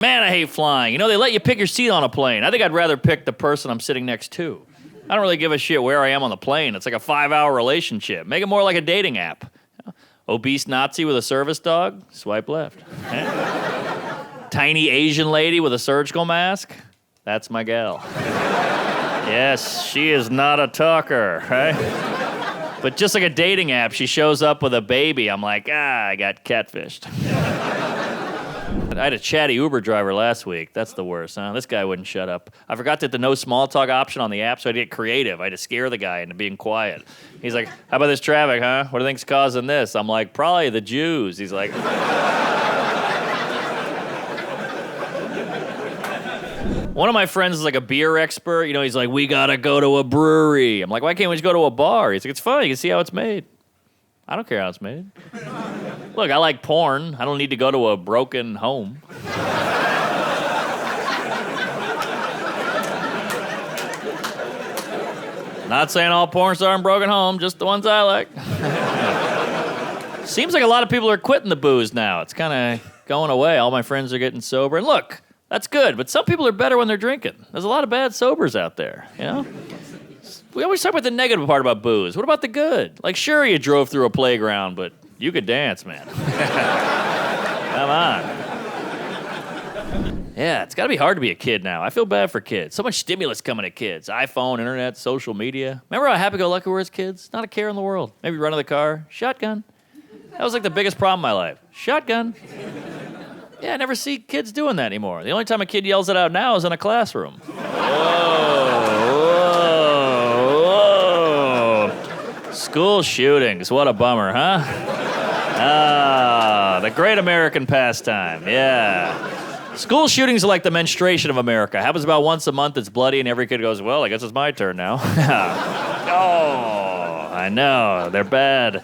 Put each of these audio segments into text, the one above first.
Man, I hate flying. You know, they let you pick your seat on a plane. I think I'd rather pick the person I'm sitting next to. I don't really give a shit where I am on the plane. It's like a 5-hour relationship. Make it more like a dating app. Obese Nazi with a service dog? Swipe left. Tiny Asian lady with a surgical mask? That's my gal. Yes, she is not a talker, right? But just like a dating app, she shows up with a baby. I'm like, I got catfished. I had a chatty Uber driver last week. That's the worst, huh? This guy wouldn't shut up. I forgot that the no small talk option on the app, so I had to get creative. I had to scare the guy into being quiet. He's like, how about this traffic, huh? What do you think's causing this? I'm like, probably the Jews. He's like... One of my friends is like a beer expert. You know, he's like, we gotta go to a brewery. I'm like, why can't we just go to a bar? He's like, it's fun. You can see how it's made. I don't care how it's made. Look, I like porn. I don't need to go to a broken home. Not saying all porn stars in broken home, just the ones I like. Seems like a lot of people are quitting the booze now. It's kind of going away. All my friends are getting sober. And look, that's good, but some people are better when they're drinking. There's a lot of bad sobers out there, you know? We always talk about the negative part about booze. What about the good? Like, sure, you drove through a playground, but you could dance, man. Come on. Yeah, it's got to be hard to be a kid now. I feel bad for kids. So much stimulus coming at kids. iPhone, internet, social media. Remember how happy-go-lucky we were as kids? Not a care in the world. Maybe run to the car. Shotgun. That was like the biggest problem in my life. Shotgun. Yeah, I never see kids doing that anymore. The only time a kid yells it out now is in a classroom. Whoa. School shootings. What a bummer, huh? Ah, the great American pastime. Yeah. School shootings are like the menstruation of America. It happens about once a month. It's bloody, and every kid goes, well, I guess it's my turn now. Oh, I know. They're bad.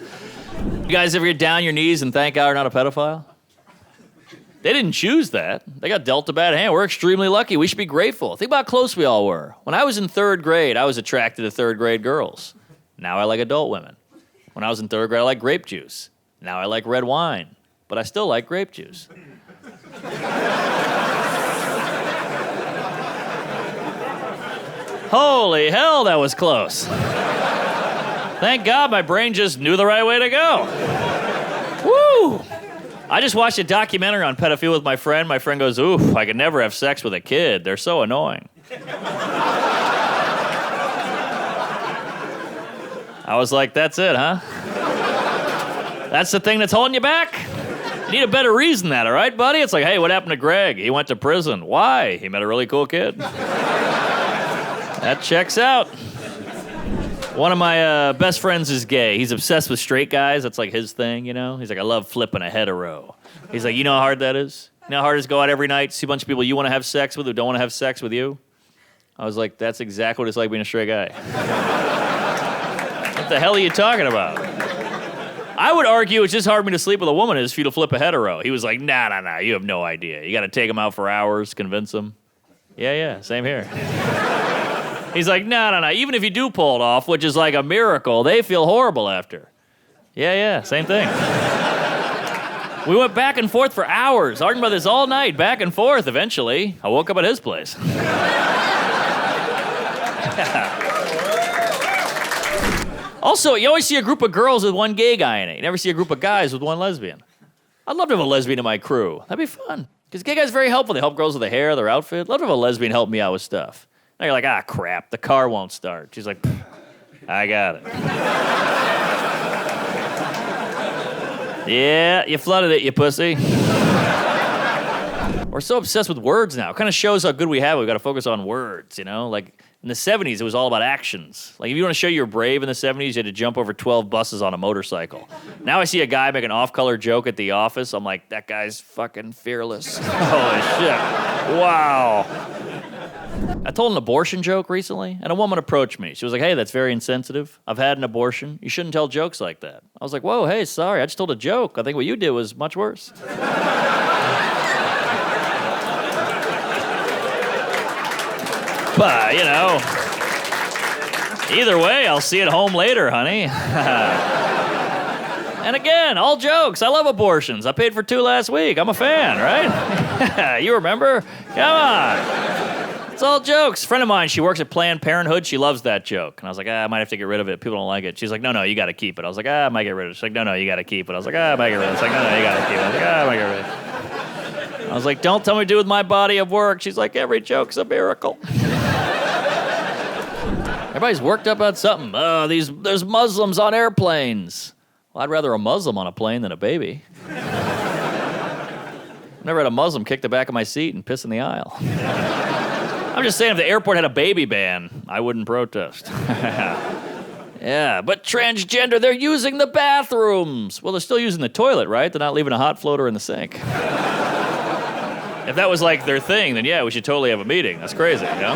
You guys ever get down your knees and thank God you're not a pedophile? They didn't choose that. They got dealt a bad hand. We're extremely lucky. We should be grateful. Think about how close we all were. When I was in third grade, I was attracted to third grade girls. Now I like adult women. When I was in third grade, I liked grape juice. Now I like red wine. But I still like grape juice. Holy hell, that was close. Thank God my brain just knew the right way to go. Woo! I just watched a documentary on pedophilia with my friend. My friend goes, oof, I could never have sex with a kid. They're so annoying. I was like, that's it, huh? That's the thing that's holding you back? You need a better reason than that, all right, buddy? It's like, hey, what happened to Greg? He went to prison. Why? He met a really cool kid. That checks out. One of my best friends is gay. He's obsessed with straight guys. That's like his thing, you know? He's like, I love flipping a hetero. He's like, you know how hard that is? You know how hard it is to go out every night, see a bunch of people you want to have sex with who don't want to have sex with you? I was like, that's exactly what it's like being a straight guy. What the hell are you talking about? I would argue it's just hard for me to sleep with a woman as for you to flip a hetero. He was like, nah, you have no idea. You got to take him out for hours, convince him. Yeah, same here. He's like, no. Even if you do pull it off, which is like a miracle, they feel horrible after. Yeah, same thing. We went back and forth for hours, arguing about this all night, back and forth. Eventually, I woke up at his place. Also, you always see a group of girls with one gay guy in it. You never see a group of guys with one lesbian. I'd love to have a lesbian in my crew. That'd be fun. Because gay guys are very helpful. They help girls with their hair, their outfit. I'd love to have a lesbian help me out with stuff. Now you're like, crap, the car won't start. She's like, I got it. Yeah, you flooded it, you pussy. We're so obsessed with words now. It kind of shows how good we have it. We've got to focus on words, you know? Like, in the 70s, it was all about actions. Like, if you want to show you're brave in the 70s, you had to jump over 12 buses on a motorcycle. Now I see a guy make an off-color joke at the office. I'm like, that guy's fucking fearless. Holy shit. Wow. I told an abortion joke recently, and a woman approached me. She was like, hey, that's very insensitive. I've had an abortion. You shouldn't tell jokes like that. I was like, whoa, hey, sorry. I just told a joke. I think what you did was much worse. But, you know, either way, I'll see you at home later, honey. And again, all jokes. I love abortions. I paid for 2 last week. I'm a fan, right? You remember? Come on. It's all jokes. A friend of mine, she works at Planned Parenthood. She loves that joke. And I was like, I might have to get rid of it. People don't like it. She's like, no, you got to keep it. I was like, I might get rid of it. She's like, no, you got to keep it. I was like, I might get rid of it. She's like, no, you got to keep it. I was like, I might get rid of it. I was like, don't tell me what to do with my body of work. She's like, every joke's a miracle. Everybody's worked up about something. Oh, there's Muslims on airplanes. Well, I'd rather a Muslim on a plane than a baby. I've never had a Muslim kick the back of my seat and piss in the aisle. I'm just saying, if the airport had a baby ban, I wouldn't protest. Yeah, but transgender, they're using the bathrooms. Well, they're still using the toilet, right? They're not leaving a hot floater in the sink. If that was like their thing, then yeah, we should totally have a meeting. That's crazy, you know?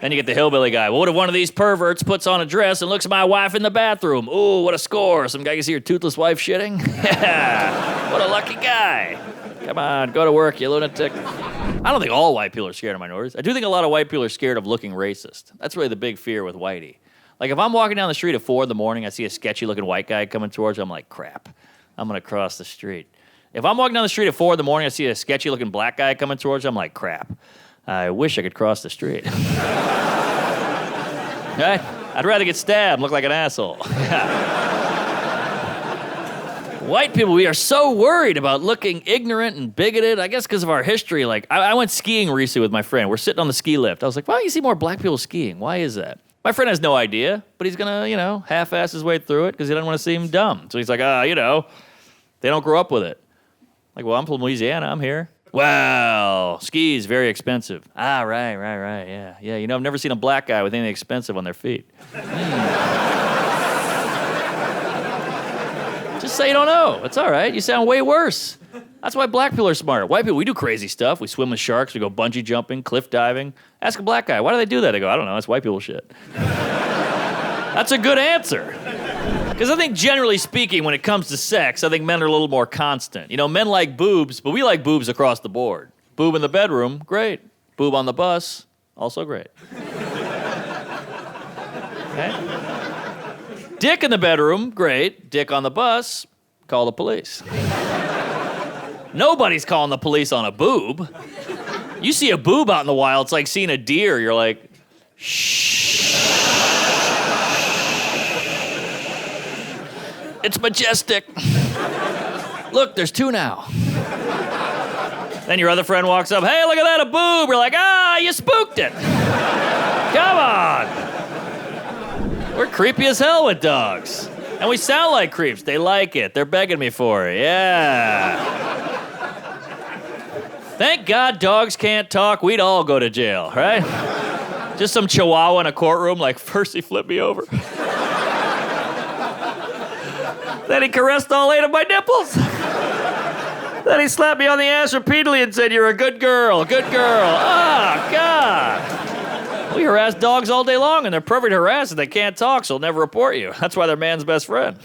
Then you get the hillbilly guy. Well, what if one of these perverts puts on a dress and looks at my wife in the bathroom? Ooh, what a score. Some guy can see your toothless wife shitting? Yeah, what a lucky guy. Come on, go to work, you lunatic. I don't think all white people are scared of minorities. I do think a lot of white people are scared of looking racist. That's really the big fear with whitey. Like, if I'm walking down the street at 4 in the morning, I see a sketchy-looking white guy coming towards me, I'm like, crap, I'm going to cross the street. If I'm walking down the street at 4 in the morning, I see a sketchy-looking black guy coming towards me, I'm like, crap, I wish I could cross the street. Right? I'd rather get stabbed and look like an asshole. White people, we are so worried about looking ignorant and bigoted, I guess because of our history. Like, I went skiing recently with my friend. We're sitting on the ski lift. I was like, why don't you see more black people skiing? Why is that? My friend has no idea, but he's going to, half-ass his way through it because he doesn't want to seem dumb. So he's like, they don't grow up with it. Like, well, I'm from Louisiana. I'm here. Wow, ski is very expensive. Ah, right, yeah. Yeah, I've never seen a black guy with anything expensive on their feet. Just say you don't know. It's all right. You sound way worse. That's why black people are smart. White people, we do crazy stuff. We swim with sharks. We go bungee jumping, cliff diving. Ask a black guy, why do they do that? They go, I don't know. That's white people shit. That's a good answer. Because I think generally speaking, when it comes to sex, I think men are a little more constant. Men like boobs, but we like boobs across the board. Boob in the bedroom, great. Boob on the bus, also great. Okay? Dick in the bedroom, great. Dick on the bus, call the police. Nobody's calling the police on a boob. You see a boob out in the wild, it's like seeing a deer. You're like, shh. It's majestic. Look, there's 2 now. Then your other friend walks up, hey, look at that, a boob. You're like, you spooked it. Come on. We're creepy as hell with dogs. And we sound like creeps. They like it. They're begging me for it. Yeah. Thank God dogs can't talk. We'd all go to jail, right? Just some chihuahua in a courtroom like, first he flipped me over. Then he caressed all 8 of my nipples. Then he slapped me on the ass repeatedly and said, you're a good girl, good girl. Oh, God. We harass dogs all day long, and they're perfect harassers. They can't talk, so they'll never report you. That's why they're man's best friend.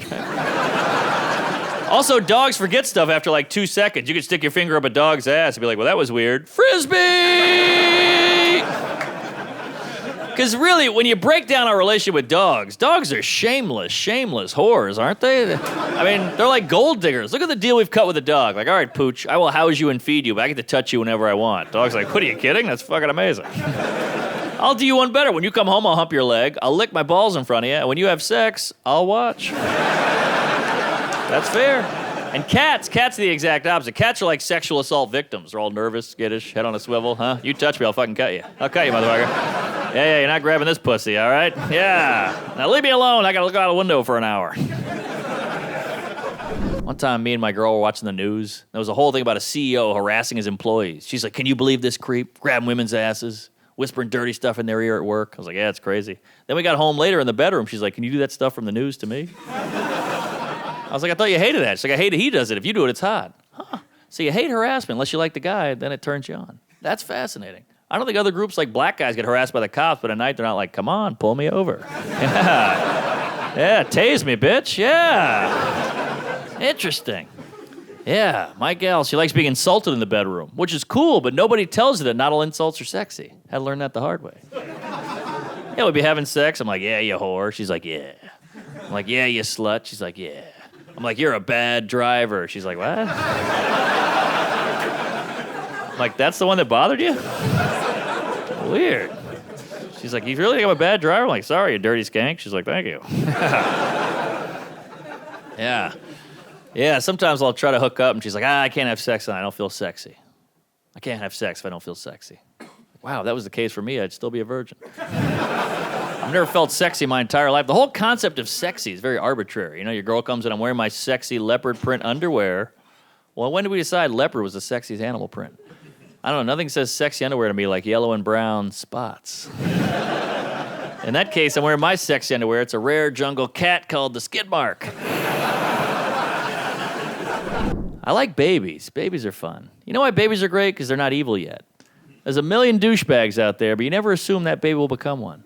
Also, dogs forget stuff after like 2 seconds. You could stick your finger up a dog's ass and be like, well, that was weird. Frisbee! Because really, when you break down our relationship with dogs are shameless whores, aren't they? I mean, they're like gold diggers. Look at the deal we've cut with a dog. Like, all right, Pooch, I will house you and feed you, but I get to touch you whenever I want. Dog's like, what, are you kidding? That's fucking amazing. I'll do you one better. When you come home, I'll hump your leg. I'll lick my balls in front of you. And when you have sex, I'll watch. That's fair. And cats are the exact opposite. Cats are like sexual assault victims. They're all nervous, skittish, head on a swivel, huh? You touch me, I'll fucking cut you. I'll cut you, motherfucker. Yeah, you're not grabbing this pussy, all right? Yeah. Now leave me alone. I gotta look out a window for an hour. One time, me and my girl were watching the news. There was a whole thing about a CEO harassing his employees. She's like, can you believe this creep? Grabbing women's asses, whispering dirty stuff in their ear at work. I was like, yeah, it's crazy. Then we got home later in the bedroom. She's like, can you do that stuff from the news to me? I was like, I thought you hated that. She's like, I hate it. He does it. If you do it, it's hot. Huh. So you hate harassment unless you like the guy, then it turns you on. That's fascinating. I don't think other groups like black guys get harassed by the cops, but at night they're not like, come on, pull me over. Yeah. Yeah, tase me, bitch. Yeah. Interesting. Yeah, my gal, she likes being insulted in the bedroom, which is cool, but nobody tells her that not all insults are sexy. Had to learn that the hard way. Yeah, we'd be having sex. I'm like, yeah, you whore. She's like, yeah. I'm like, yeah, you slut. She's like, yeah. I'm like, you're a bad driver. She's like, what? I'm like, that's the one that bothered you? Weird. She's like, you really think I'm a bad driver? I'm like, sorry, you dirty skank. She's like, thank you. Yeah. Yeah, sometimes I'll try to hook up, and she's like, I can't have sex, and I don't feel sexy. I can't have sex if I don't feel sexy. Wow, if that was the case for me, I'd still be a virgin. I've never felt sexy my entire life. The whole concept of sexy is very arbitrary. You know, your girl comes in, I'm wearing my sexy leopard print underwear. Well, when did we decide leopard was the sexiest animal print? I don't know, nothing says sexy underwear to me like yellow and brown spots. In that case, I'm wearing my sexy underwear. It's a rare jungle cat called the skid mark. I like babies. Babies are fun. You know why babies are great? Because they're not evil yet. There's a million douchebags out there, but you never assume that baby will become one.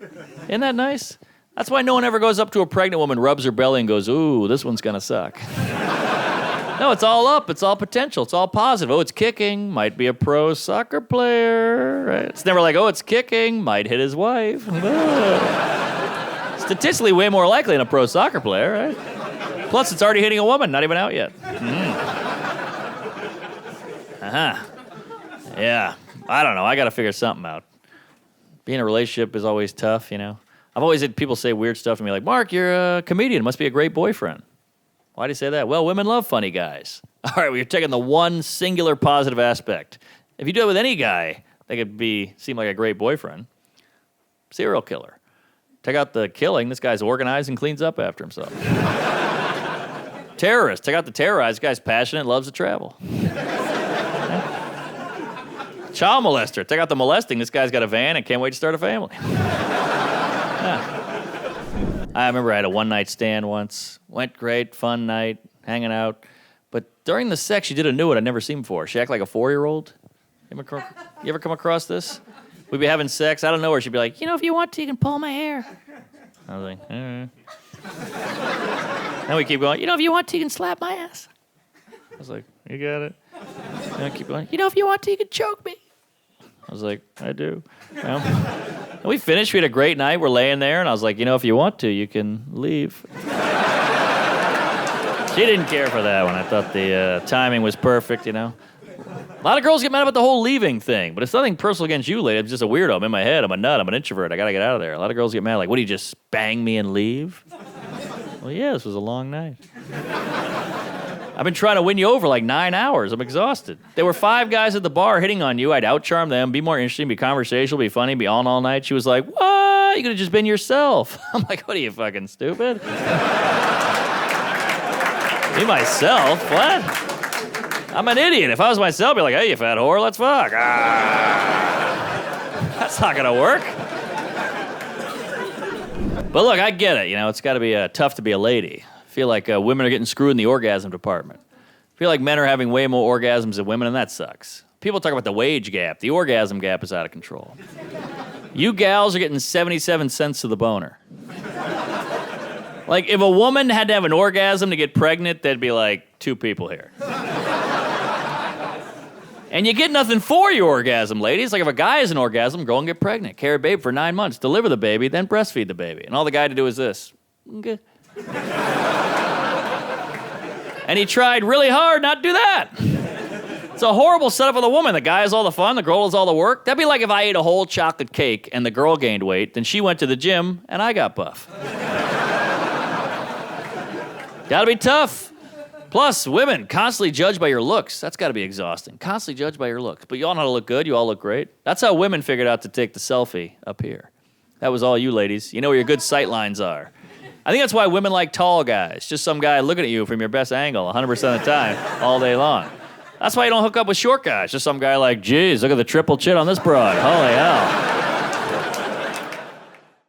Isn't that nice? That's why no one ever goes up to a pregnant woman, rubs her belly, and goes, ooh, this one's gonna suck. No, it's all up. It's all potential. It's all positive. Oh, it's kicking. Might be a pro soccer player. Right? It's never like, oh, it's kicking. Might hit his wife. Statistically, way more likely than a pro soccer player, right? Plus, it's already hitting a woman. Not even out yet. Yeah. I don't know. I got to figure something out. Being in a relationship is always tough, you know. I've always had people say weird stuff to me like, Mark, you're a comedian. Must be a great boyfriend. Why do you say that? Well, women love funny guys. All right, well, you're taking the one singular positive aspect. If you do it with any guy, they could seem like a great boyfriend. Serial killer. Take out the killing. This guy's organized and cleans up after himself. Terrorist. Take out the terrorize. This guy's passionate, loves to travel. Child molester. Take out the molesting. This guy's got a van and can't wait to start a family. Yeah. I remember I had a one-night stand once. Went great, fun night, hanging out. But during the sex, she did a new one I'd never seen before. She acted like a 4-year-old. You ever come across this? We'd be having sex. I don't know where she'd be like, you know, if you want to, you can pull my hair. I was like, all right. Then we keep going, you know, if you want to, you can slap my ass. I was like, you got it. Then I keep going, you know, if you want to, you can choke me. I was like, I do. You know? And we finished. We had a great night. We're laying there, and I was like, you know, if you want to, you can leave. She didn't care for that one. I thought the timing was perfect, you know. A lot of girls get mad about the whole leaving thing, but it's nothing personal against you, lady. I'm just a weirdo. I'm in my head. I'm a nut. I'm an introvert. I got to get out of there. A lot of girls get mad like, what, do you just bang me and leave? Well, yeah, this was a long night. I've been trying to win you over like 9 hours. I'm exhausted. There were 5 guys at the bar hitting on you. I'd outcharm them, be more interesting, be conversational, be funny, be on all night. She was like, what? You could have just been yourself. I'm like, what are you, fucking stupid? Be myself? What? I'm an idiot. If I was myself, I'd be like, hey, you fat whore, let's fuck. That's not going to work. But look, I get it. You know, it's got to be tough to be a lady. I feel like women are getting screwed in the orgasm department. I feel like men are having way more orgasms than women, and that sucks. People talk about the wage gap. The orgasm gap is out of control. You gals are getting 77 cents to the boner. Like, if a woman had to have an orgasm to get pregnant, there'd be like 2 people here. And you get nothing for your orgasm, ladies. Like, if a guy has an orgasm, go and get pregnant. Carry a baby for 9 months. Deliver the baby, then breastfeed the baby. And all the guy had to do is this. Okay. And he tried really hard not to do that. It's a horrible setup for the woman. The guy has all the fun, the girl has all the work. That'd be like if I ate a whole chocolate cake and the girl gained weight, then she went to the gym and I got buff. Gotta be tough. Plus, women constantly judged by your looks. That's got to be exhausting. Constantly judged by your looks. But you all know how to look good. You all look great. That's how women figured out to take the selfie up here. That was all you ladies. You know where your good sight lines are. I think that's why women like tall guys. Just some guy looking at you from your best angle 100% of the time, all day long. That's why you don't hook up with short guys. Just some guy like, geez, look at the triple chin on this broad. Holy hell.